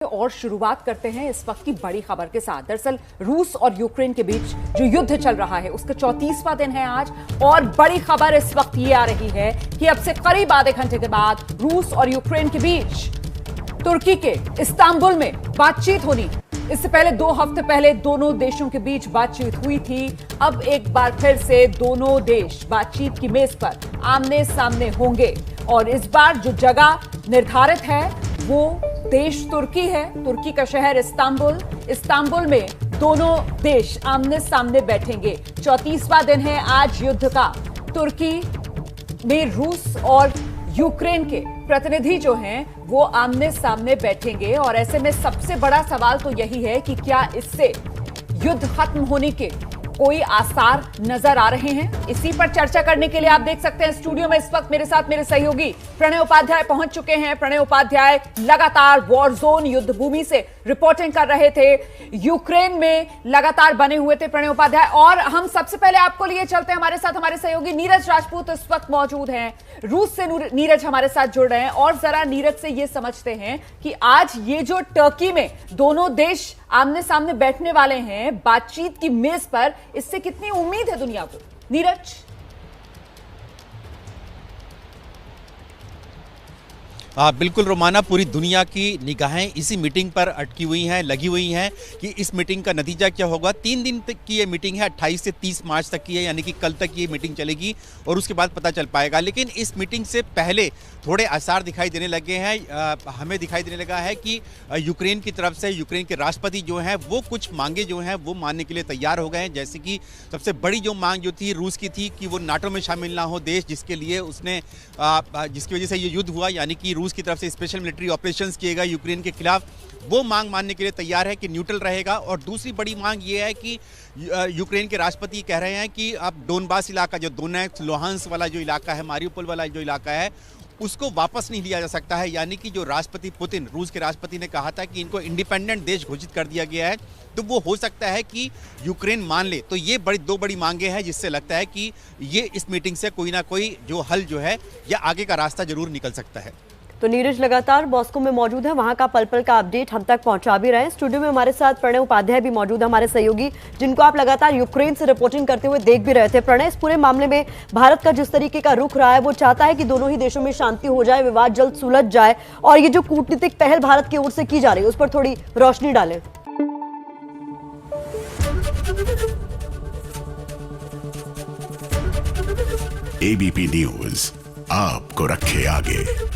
और शुरुआत करते हैं इस वक्त की बड़ी खबर के साथ। दरअसल रूस और यूक्रेन के बीच जो युद्ध चल रहा है उसका 34वां दिन है आज, और बड़ी खबर इस वक्त ये आ रही है कि अब से करीब आधे घंटे के बाद रूस और यूक्रेन के बीच तुर्की के इस्तांबुल में बातचीत होनी। इससे पहले 2 हफ्ते पहले दोनों देशों के बीच बातचीत हुई थी। अब एक बार फिर से दोनों देश बातचीत की मेज पर आमने सामने होंगे, और इस बार जो जगह निर्धारित है वो देश तुर्की है। तुर्की का शहर इस्तांबुल में दोनों देश आमने सामने बैठेंगे। 34वां दिन है आज युद्ध का। तुर्की में रूस और यूक्रेन के प्रतिनिधि जो हैं वो आमने सामने बैठेंगे, और ऐसे में सबसे बड़ा सवाल तो यही है कि क्या इससे युद्ध खत्म होने के कोई आसार नजर आ रहे हैं। इसी पर चर्चा करने के लिए आप देख सकते हैं स्टूडियो में इस वक्त मेरे साथ मेरे सहयोगी प्रणय उपाध्याय पहुंच चुके हैं। प्रणय उपाध्याय लगातार वॉर जोन युद्ध भूमि से रिपोर्टिंग कर रहे थे, यूक्रेन में लगातार बने हुए थे प्रणय उपाध्याय। और हम सबसे पहले आपको लिए चलते हैं, हमारे साथ हमारे सहयोगी नीरज राजपूत इस वक्त मौजूद हैं। रूस से नीरज हमारे साथ जुड़ रहे हैं, और जरा नीरज से ये समझते हैं कि आज ये जो टर्की में दोनों देश आमने सामने बैठने वाले हैं बातचीत की मेज पर, इससे कितनी उम्मीद है दुनिया को? नीरज। बिल्कुल रोमाना, पूरी दुनिया की निगाहें इसी मीटिंग पर अटकी हुई हैं, लगी हुई हैं कि इस मीटिंग का नतीजा क्या होगा। 3 दिन तक की ये मीटिंग है, 28 से 30 मार्च तक की है, यानी कि कल तक ये मीटिंग चलेगी और उसके बाद पता चल पाएगा। लेकिन इस मीटिंग से पहले थोड़े आसार दिखाई देने लगे हैं। हमें दिखाई देने लगा है कि यूक्रेन की तरफ से यूक्रेन के राष्ट्रपति जो हैं वो कुछ मांगे जो हैं वो मानने के लिए तैयार हो गए हैं। जैसे कि सबसे बड़ी जो मांग जो थी रूस की थी कि वो नाटो में शामिल ना हो देश, जिसके लिए उसने जिसकी वजह से ये युद्ध हुआ, यानी कि रूस की तरफ से स्पेशल मिलिट्री ऑपरेशंस किए गए यूक्रेन के खिलाफ, वो मांग मानने के लिए तैयार है कि न्यूट्रल रहेगा। और दूसरी बड़ी मांग ये है कि यूक्रेन के राष्ट्रपति कह रहे हैं कि अब डोनबास इलाका, जो दोनेत्स्क लुहांस्क वाला जो इलाका है, मारिउपोल वाला जो इलाका है, उसको वापस नहीं लिया जा सकता है। यानी कि जो राष्ट्रपति पुतिन, रूस के राष्ट्रपति ने कहा था कि इनको इंडिपेंडेंट देश घोषित कर दिया गया है, तो वो हो सकता है कि यूक्रेन मान ले। तो ये दो बड़ी मांगे हैं जिससे लगता है कि ये इस मीटिंग से कोई ना कोई जो हल जो है या आगे का रास्ता जरूर निकल सकता है। तो नीरज लगातार मॉस्को में मौजूद है, वहां का पल पल का अपडेट हम तक पहुंचा भी रहे हैं। स्टूडियो में हमारे साथ प्रणय उपाध्याय भी मौजूद है, हमारे सहयोगी, जिनको आप लगातार यूक्रेन से रिपोर्टिंग करते हुए देख भी रहे थे। प्रणय, इस पूरे मामले में भारत का जिस तरीके का रुख रहा है, वो चाहता है कि दोनों ही देशों में शांति हो जाए, विवाद जल्द सुलझ जाए, और ये जो कूटनीतिक पहल भारत की ओर से की जा रही है उस पर थोड़ी रोशनी डालें। एबीपी न्यूज आपको रखे आगे।